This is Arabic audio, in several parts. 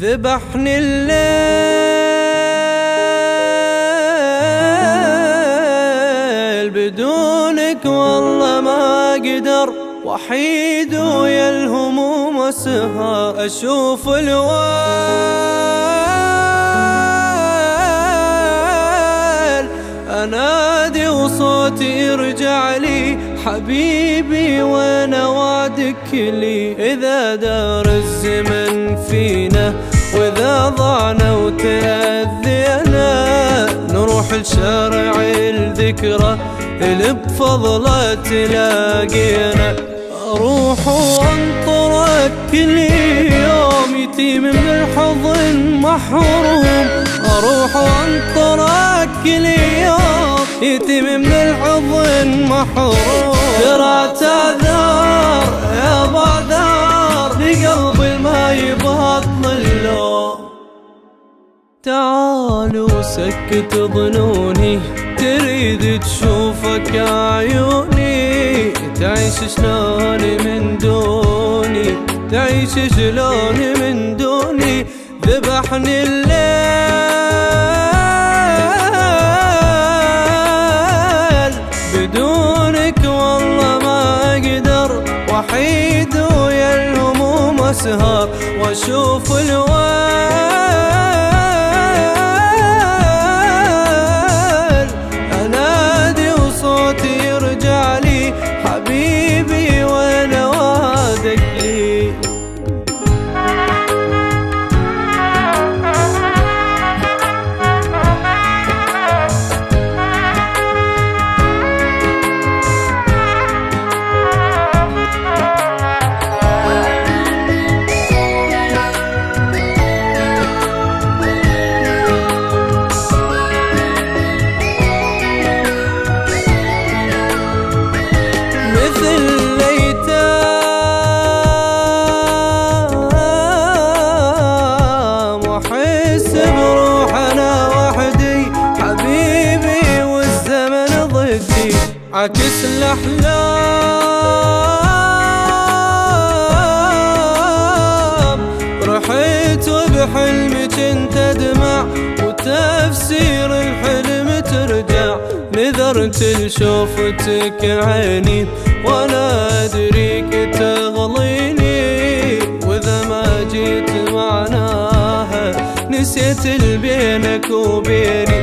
ذبحني الليل بدونك والله ما أقدر، وحيد ويا الهموم والسهر أشوف الويل، أنادي وصوتي يرجع لي حبيبي وانا وعدك لي. إذا دار الزمن فينا وإذا ضعنا وتأذينا، نروح لشارع الذكرى اللي بفضله تلاقينا. أروح وأنطرك كل يوم يتيم من الحضن محروم، أروح وأنطرك كل يوم يتيم من الحضن محروم. ترى تعذر يا بعذر لقلبي ما يبطل اللوم. تعالوا سكت ظنوني تريد تشوفك عيوني، تعيش شلون من دوني، تعيش شلون من دوني. ذبحني الليل بدونك والله ما أقدر، وحيد ويا الهموم أسهر وأشوف الويل، أنادي وصوتي يرجع لي حبيبي وانا وعدك لي. عكس الأحلام رحيت وبحلمي كنت أدمع، وتفسير الحلم ترجع. نذرت لشوفتك عيني وأنا أدريك تغليني، وإذا ما جيت معناها نسيت البينك وبيني.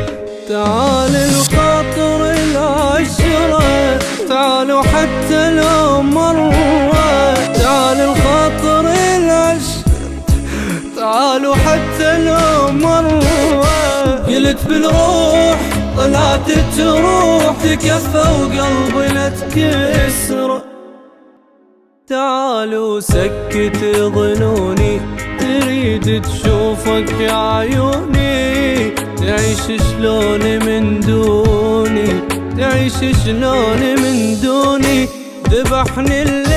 تعال الخاطر العشرة، تعالوا حتى لو مرة، تعال الخاطر العشرة، تعالوا حتى لو مرة. قلت بالروح طلعت تروح تكفى وقلبي لا تكسر. تعالوا سكت ظنوني تريد تشوفك عيوني، تعيش شلون من دوني، تعيش شلون من دوني. ذبحني الليل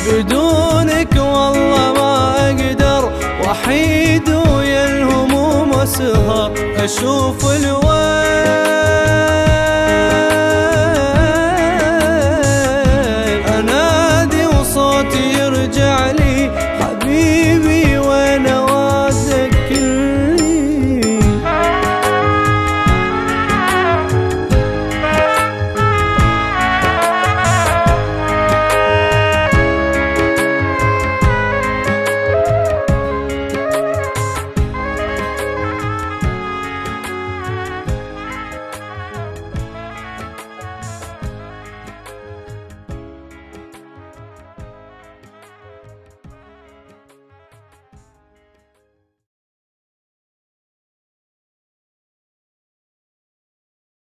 بدونك والله ما أقدر، وحيد ويا الهموم أسهر أشوف الويل.